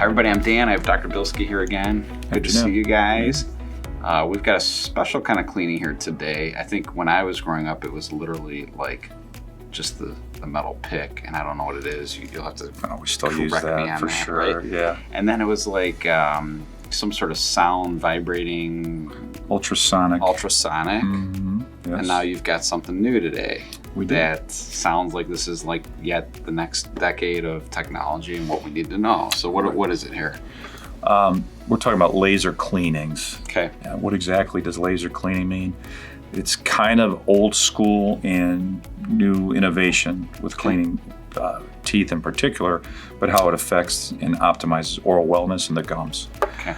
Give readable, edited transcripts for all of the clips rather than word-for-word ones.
Hi everybody, I'm Dan. I have Dr. Bilski here again. Good to see you guys. We've got a special kind of cleaning here today. I think when I was growing up, it was literally like just the metal pick, and I don't know what it is. You'll have to we still use correct me that on for that, sure. right? Yeah. And then it was like some sort of sound vibrating, Ultrasonic. ultrasonic. Yes. And now you've got something new today. We do. That sounds like this is like yet the next decade of technology and what we need to know. So what is it here? We're talking about laser cleanings. Okay. What exactly does laser cleaning mean? It's kind of old school and new innovation with cleaning teeth in particular, but how it affects and optimizes oral wellness in the gums. Okay.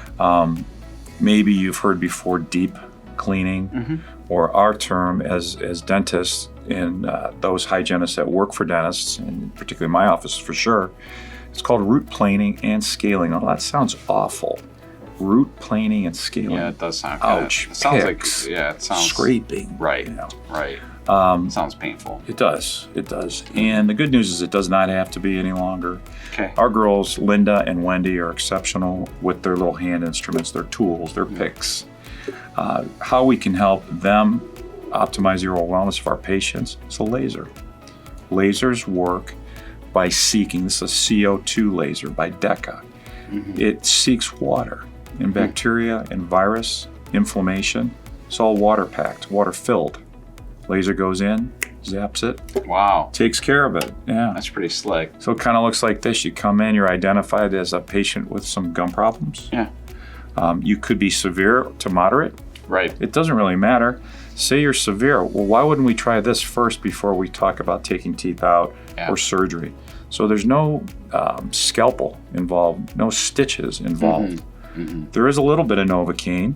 Maybe you've heard before deep cleaning, or our term as dentists and those hygienists that work for dentists, and particularly my office for sure, it's called root planing and scaling. Now that sounds awful. Root planing and scaling. Yeah, it does sound Ouch. It sounds Picks. like, yeah, it sounds Scraping. right. You know. Right. Sounds painful. It does. And the good news is it does not have to be any longer. Okay. Our girls, Linda and Wendy, are exceptional with their little hand instruments, their tools, their picks. How we can help them optimize the oral wellness of our patients is a laser. Lasers work by seeking, this is a CO2 laser by DECA. It seeks water and bacteria and virus, inflammation. It's all water packed, water filled. Laser goes in, zaps it, Wow. takes care of it. Yeah. That's pretty slick. So it kind of looks like this. You come in, you're identified as a patient with some gum problems. Yeah. You could be severe to moderate. Right. It doesn't really matter. Say you're severe. Well, why wouldn't we try this first before we talk about taking teeth out or surgery? So there's no scalpel involved, no stitches involved. There is a little bit of Novocaine.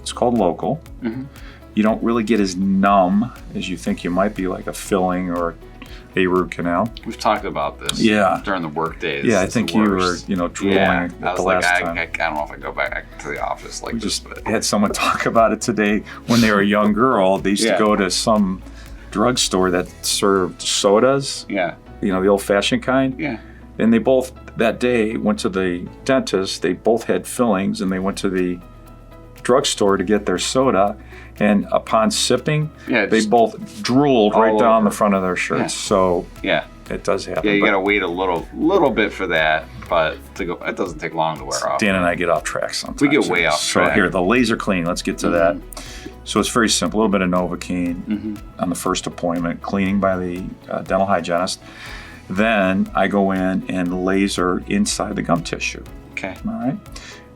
It's called local. You don't really get as numb as you think you might be, like a filling or a root canal. We've talked about this during the work days. Yeah, I It's think the you were, worst. drooling I at was the like, last I time. don't know if I go back to the office like We this, just but had someone talk about it today. When they were a young girl, they used to go to some drugstore that served sodas, yeah. the old-fashioned kind. Yeah. And they both, that day, went to the dentist. They both had fillings, and they went to the drugstore to get their soda. And upon sipping, they both drooled right down the front of their shirts. Yeah. So Yeah. it does happen. Yeah, you But gotta wait a little bit for that, but it doesn't take long to wear off. Dan and I get off track sometimes. We get way off track. So here, the laser clean, let's get to that. So it's very simple, a little bit of Novocaine on the first appointment, cleaning by the dental hygienist. Then I go in and laser inside the gum tissue. Okay. All right.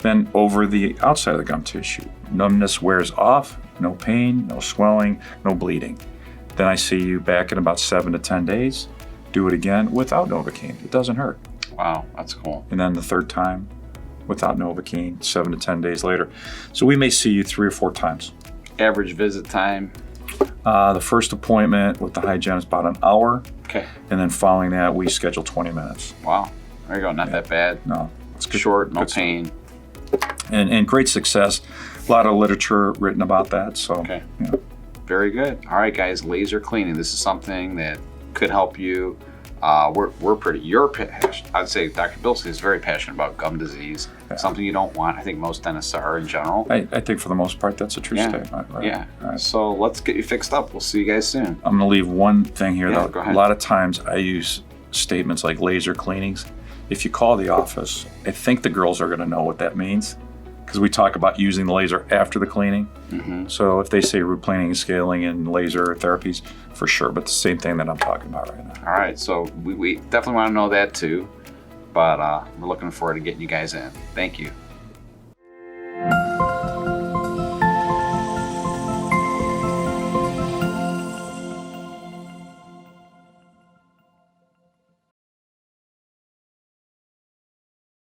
Then over the outside of the gum tissue. Numbness wears off, no pain, no swelling, no bleeding. Then I see you back in about 7 to 10 days. Do it again without Novocaine. It doesn't hurt. Wow, that's cool. And then the third time without Novocaine, 7 to 10 days later. So we may see you 3 or 4 times. Average visit time. The first appointment with the hygienist about an hour. Okay. And then following that, we schedule 20 minutes. Wow. There you go. Not that bad. No, it's good. Short, no good pain. And great success. A lot of literature written about that. So, Okay. Very good. All right, guys. Laser cleaning. This is something that could help you. You're passionate. I'd say Dr. Bilski is very passionate about gum disease. Something you don't want. I think most dentists are in general. I think for the most part, that's a true statement. Right? Yeah. All right. So let's get you fixed up. We'll see you guys soon. I'm going to leave one thing here, though. Go ahead. A lot of times I use statements like laser cleanings. If you call the office, I think the girls are going to know what that means, because we talk about using the laser after the cleaning. So if they say root planing, scaling, and laser therapies, for sure, but the same thing that I'm talking about right now. All right. So we definitely want to know that too. But we're looking forward to getting you guys in. Thank you.